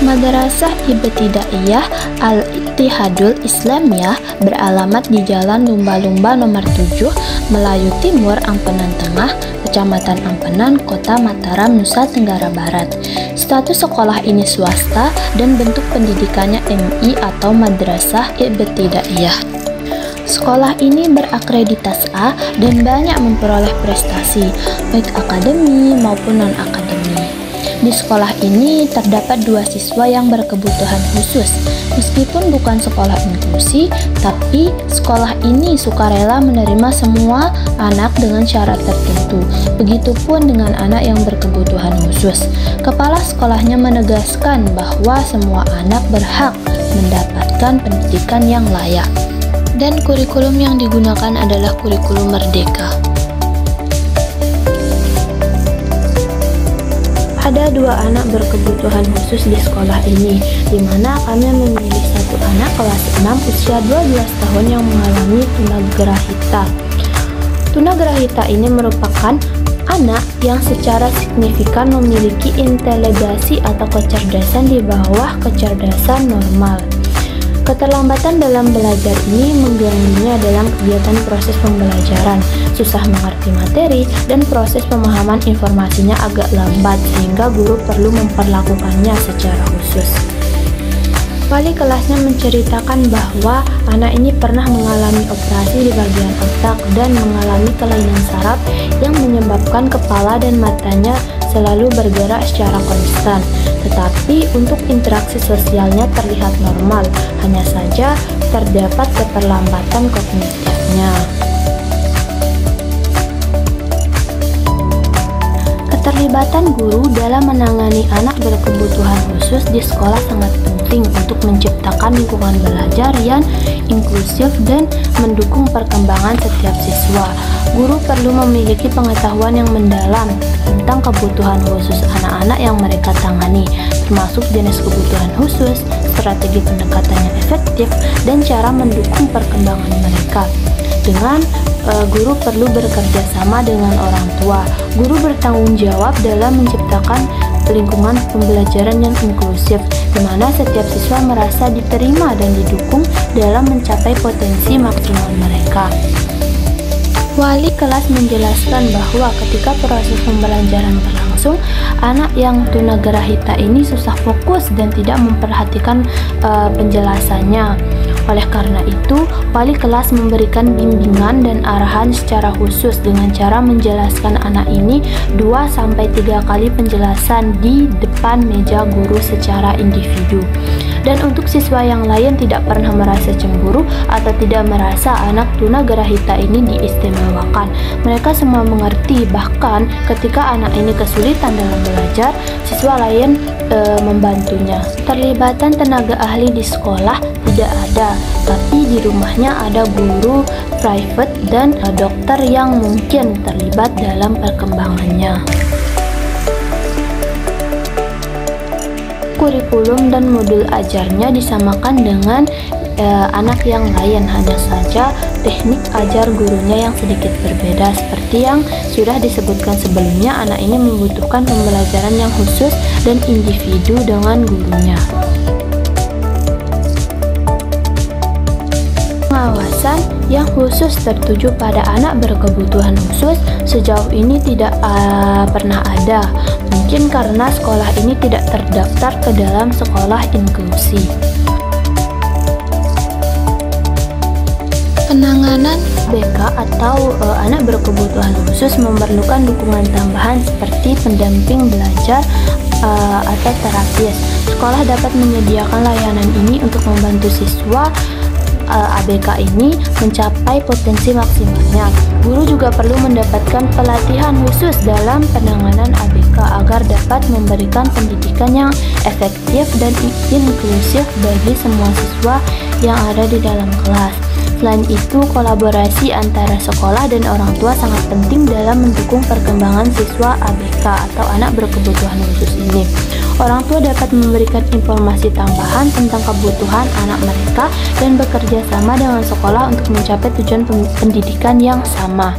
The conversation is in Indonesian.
Madrasah Ibtidaiyah Al-Ittihadul Islamiyah beralamat di Jalan Lumba-Lumba nomor 7, Melayu Timur, Ampenan Tengah, Kecamatan Ampenan, Kota Mataram, Nusa Tenggara Barat. Status sekolah ini swasta dan bentuk pendidikannya MI atau Madrasah Ibtidaiyah. Sekolah ini berakreditasi A dan banyak memperoleh prestasi, baik akademi maupun non-akademi. Di sekolah ini terdapat 2 siswa yang berkebutuhan khusus. Meskipun bukan sekolah inklusi, tapi sekolah ini sukarela menerima semua anak dengan syarat tertentu. Begitupun dengan anak yang berkebutuhan khusus. Kepala sekolahnya menegaskan bahwa semua anak berhak mendapatkan pendidikan yang layak. Dan kurikulum yang digunakan adalah kurikulum merdeka. Ada 2 anak berkebutuhan khusus di sekolah ini, di mana kami memilih 1 anak kelas 6 usia 12 tahun yang mengalami tunagrahita. Tunagrahita ini merupakan anak yang secara signifikan memiliki inteligensi atau kecerdasan di bawah kecerdasan normal. Keterlambatan dalam belajar ini mengganggunya dalam kegiatan proses pembelajaran, susah mengerti materi, dan proses pemahaman informasinya agak lambat sehingga guru perlu memperlakukannya secara khusus. Wali kelasnya menceritakan bahwa anak ini pernah mengalami operasi di bagian otak dan mengalami kelainan saraf yang menyebabkan kepala dan matanya selalu bergerak secara konstan, tetapi untuk interaksi sosialnya terlihat normal, hanya saja terdapat keterlambatan kognitifnya. Keterlibatan guru dalam menangani anak berkebutuhan khusus di sekolah sangat penting untuk menciptakan lingkungan belajar yang inklusif dan mendukung perkembangan setiap siswa. Guru perlu memiliki pengetahuan yang mendalam tentang kebutuhan khusus anak-anak yang mereka tangani, termasuk jenis kebutuhan khusus, strategi pendekatan yang efektif, dan cara mendukung perkembangan mereka. Guru perlu bekerja sama dengan orang tua. Guru bertanggung jawab dalam menciptakan lingkungan pembelajaran yang inklusif, di mana setiap siswa merasa diterima dan didukung dalam mencapai potensi maksimal mereka. Wali kelas menjelaskan bahwa ketika proses pembelajaran berlangsung, anak yang tunagrahita ini susah fokus dan tidak memperhatikan penjelasannya. Oleh karena itu, wali kelas memberikan bimbingan dan arahan secara khusus dengan cara menjelaskan anak ini 2-3 kali penjelasan di depan meja guru secara individu. Dan untuk siswa yang lain tidak pernah merasa cemburu atau tidak merasa anak tunagrahita ini diistimewakan. Mereka semua mengerti, bahkan ketika anak ini kesulitan dalam belajar, siswa lain membantunya. Terlibatan tenaga ahli di sekolah tidak ada, tapi di rumahnya ada guru private dan dokter yang mungkin terlibat dalam perkembangannya. Kurikulum dan modul ajarnya disamakan dengan anak yang lain, hanya saja teknik ajar gurunya yang sedikit berbeda. Seperti yang sudah disebutkan sebelumnya, anak ini membutuhkan pembelajaran yang khusus dan individu dengan gurunya. Pengawasan yang khusus tertuju pada anak berkebutuhan khusus sejauh ini tidak pernah ada, mungkin karena sekolah ini tidak terdaftar ke dalam sekolah inklusi. Penanganan BK atau anak berkebutuhan khusus memerlukan dukungan tambahan seperti pendamping belajar atau terapis. Sekolah dapat menyediakan layanan ini untuk membantu siswa ABK ini mencapai potensi maksimalnya. Guru juga perlu mendapatkan pelatihan khusus dalam penanganan ABK agar dapat memberikan pendidikan yang efektif dan inklusif bagi semua siswa yang ada di dalam kelas. Selain itu, kolaborasi antara sekolah dan orang tua sangat penting dalam mendukung perkembangan siswa ABK atau anak berkebutuhan khusus ini. Orang tua dapat memberikan informasi tambahan tentang kebutuhan anak mereka dan bekerja sama dengan sekolah untuk mencapai tujuan pendidikan yang sama.